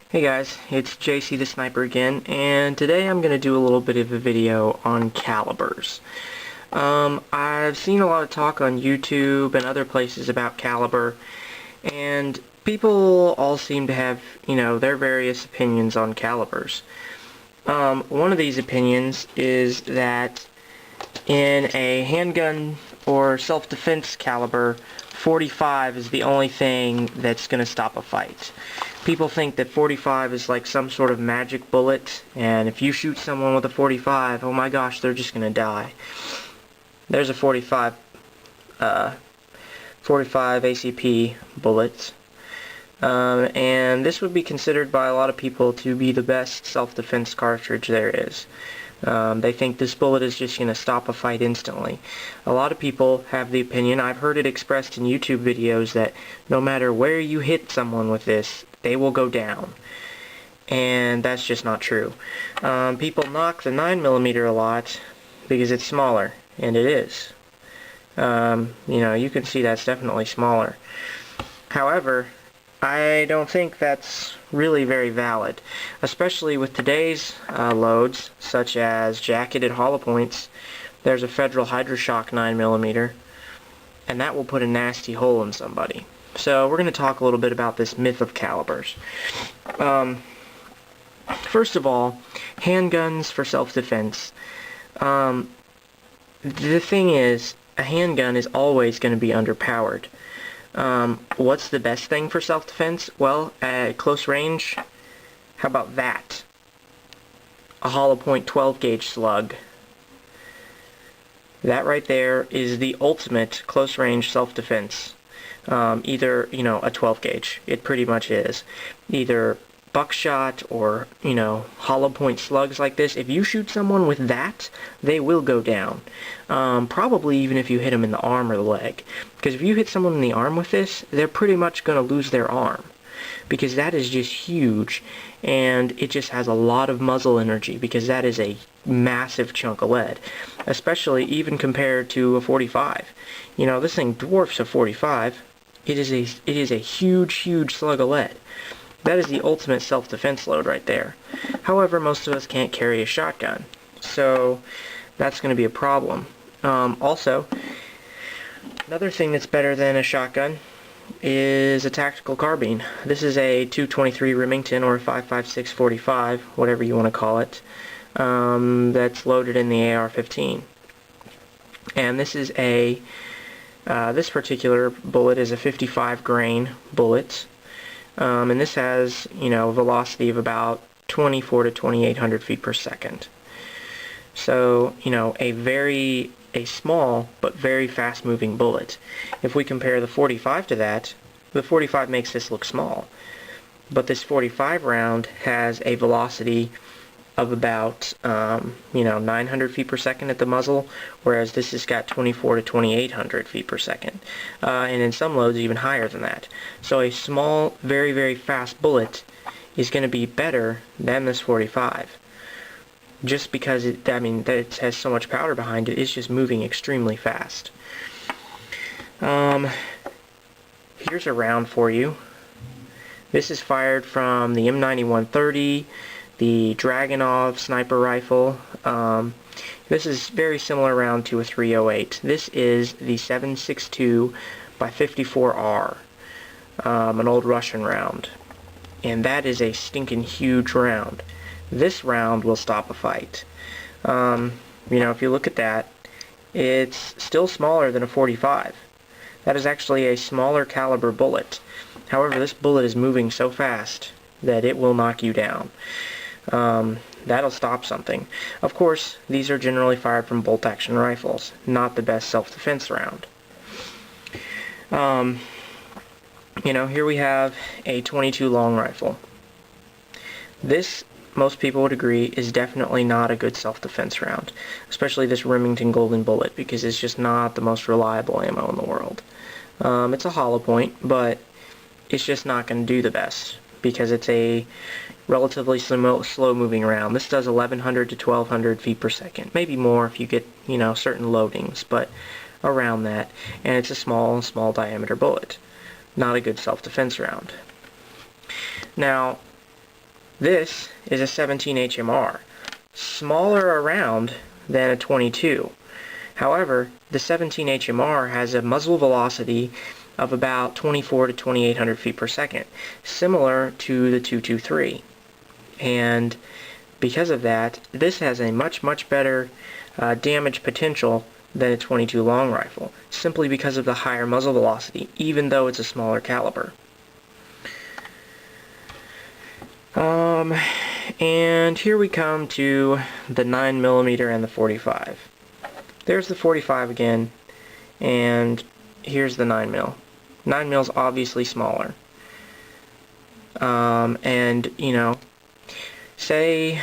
Hey guys, it's JC the Sniper again, and today I'm going to do a little bit of a video on calibers. I've seen a lot of talk on YouTube and other places about caliber, and people all seem to have, their various opinions on calibers. One of these opinions is that in a handgun or self-defense caliber, 45 is the only thing that's going to stop a fight. People think that 45 is like some sort of magic bullet, and if you shoot someone with a 45, oh my gosh, they're just going to die. There's a 45 ACP bullet, and this would be considered by a lot of people to be the best self-defense cartridge there is. They think this bullet is just going to stop a fight instantly. A lot of people have the opinion, I've heard it expressed in YouTube videos, that no matter where you hit someone with this, they will go down. And that's just not true. People knock the 9mm a lot because it's smaller, and it is. You can see that's definitely smaller. However, I don't think that's really very valid, especially with today's loads, such as jacketed hollow points. There's a Federal Hydroshock 9mm, and that will put a nasty hole in somebody. So we're going to talk a little bit about this myth of calibers. First of all, handguns for self-defense. The thing is, a handgun is always going to be underpowered. What's the best thing for self-defense? Well, at close range, how about that? A hollow point 12 gauge slug. That right there is the ultimate close range self-defense. Either, a 12 gauge. It pretty much is. Either buckshot or, hollow point slugs like this. If you shoot someone with that, they will go down. Probably even if you hit them in the arm or the leg. Because if you hit someone in the arm with this, they're pretty much going to lose their arm. Because that is just huge, and it just has a lot of muzzle energy, because that is a massive chunk of lead. Especially even compared to a 45. This thing dwarfs a 45. It is a huge slug of lead. That is the ultimate self-defense load right there. However, most of us can't carry a shotgun, so that's going to be a problem. Also, another thing that's better than a shotgun is a tactical carbine. This is a 223 Remington or a 5.56 45, whatever you want to call it, that's loaded in the AR-15. And this is this particular bullet is a 55 grain bullet. And this has, a velocity of about 24 to 2800 feet per second. So, a small but very fast moving bullet. If we compare the 45 to that, the 45 makes this look small. But this 45 round has a velocity of about, 900 feet per second at the muzzle, whereas this has got 24 to 2800 feet per second. And in some loads even higher than that. So a small, very fast bullet is going to be better than this 45. Just because it has so much powder behind it, it's just moving extremely fast. Here's a round for you. This is fired from the M9130, the Dragunov sniper rifle. This is very similar round to a 308. This is the 7.62 by 54R, an old Russian round. And that is a stinking huge round. This round will stop a fight. If you look at that, it's still smaller than a 45. That is actually a smaller caliber bullet. However, this bullet is moving so fast that it will knock you down. That'll stop something. Of course, these are generally fired from bolt-action rifles, not the best self-defense round. Here we have a 22 long rifle. This, most people would agree, is definitely not a good self-defense round, especially this Remington Golden Bullet, because it's just not the most reliable ammo in the world. It's a hollow point, but it's just not going to do the best, because it's a relatively slow-moving round. This does 1100 to 1200 feet per second, maybe more if you get, certain loadings, but around that. And it's a small diameter bullet. Not a good self-defense round. Now, This is a 17 HMR, smaller around than a 22. However, the 17 HMR has a muzzle velocity of about 24 to 2800 feet per second, similar to the 223. And because of that, this has a much better damage potential than a 22 long rifle, simply because of the higher muzzle velocity, even though it's a smaller caliber. And here we come to the 9mm and the 45. There's the 45 again, and here's the 9mm. 9mm is obviously smaller. And, you know, say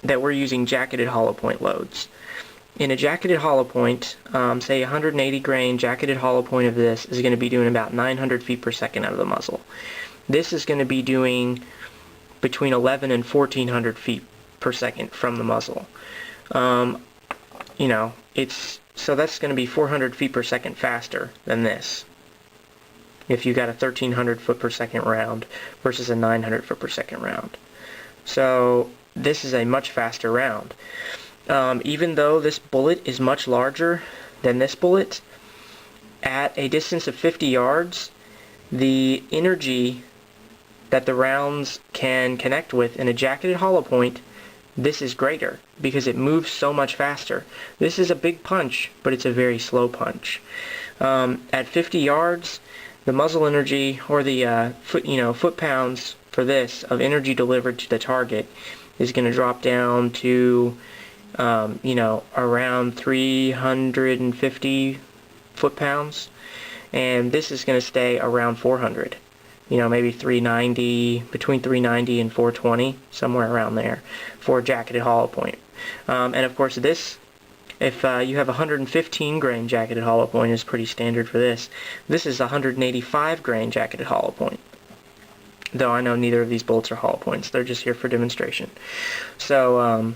that we're using jacketed hollow point loads. In a jacketed hollow point, say 180 grain jacketed hollow point of this is going to be doing about 900 feet per second out of the muzzle. This is going to be doing between 11 and 1400 feet per second from the muzzle. You know, so that's going to be 400 feet per second faster than this, if you got a 1300 foot per second round versus a 900 foot per second round. So this is a much faster round. Even though this bullet is much larger than this bullet, at a distance of 50 yards, the energy that the rounds can connect with in a jacketed hollow point, this is greater because it moves so much faster. This is a big punch, but it's a very slow punch. At 50 yards, the muzzle energy, or the foot-pounds for this of energy delivered to the target, is going to drop down to around 350 foot-pounds, and this is going to stay around 400. Maybe 390, between 390 and 420, somewhere around there, for a jacketed hollow point. And of course this, if you have 115 grain jacketed hollow point, is pretty standard for this. This is 185 grain jacketed hollow point. Though I know neither of these bullets are hollow points, they're just here for demonstration. So,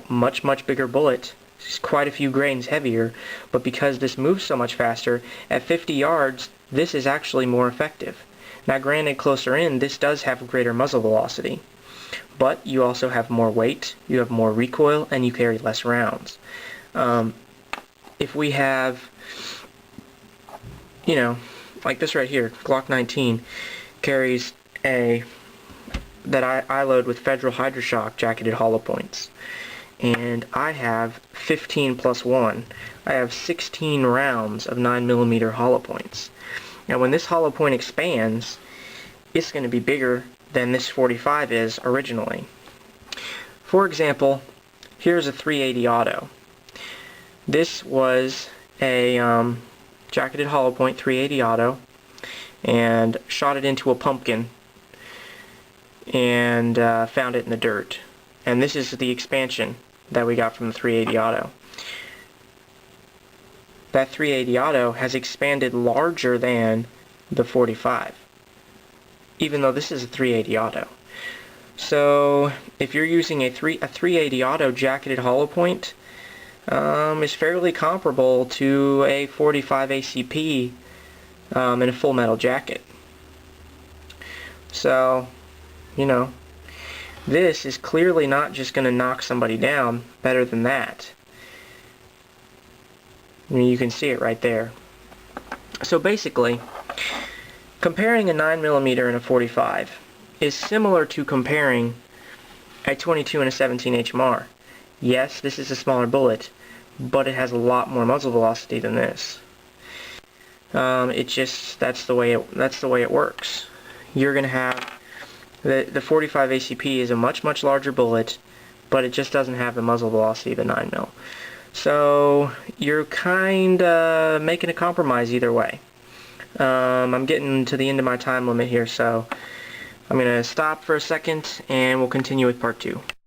much bigger bullet. It's quite a few grains heavier, but because this moves so much faster, at 50 yards, this is actually more effective. Now granted, closer in, this does have greater muzzle velocity, but you also have more weight, you have more recoil, and you carry less rounds. If we have, like this right here, Glock 19 carries that I load with Federal Hydroshock jacketed hollow points, and I have 15 plus 1. I have 16 rounds of 9mm hollow points. Now when this hollow point expands, it's going to be bigger than this 45 is originally. For example, here's a 380 auto. This was a jacketed hollow point 380 auto, and shot it into a pumpkin and found it in the dirt. And this is the expansion that we got from the 380 auto. That 380 auto has expanded larger than the 45, even though this is a 380 auto. So if you're using a 380 auto jacketed hollow point, is fairly comparable to a 45 ACP in a full metal jacket. So, this is clearly not just going to knock somebody down better than that. I mean, you can see it right there. So basically, comparing a 9mm and a 45 is similar to comparing a 22 and a 17 HMR. Yes, this is a smaller bullet, but it has a lot more muzzle velocity than this. That's the way it works. You're going to have the 45 ACP is a much larger bullet, but it just doesn't have the muzzle velocity of the 9mm. So you're kind of making a compromise either way. I'm getting to the end of my time limit here, so I'm going to stop for a second and we'll continue with part 2.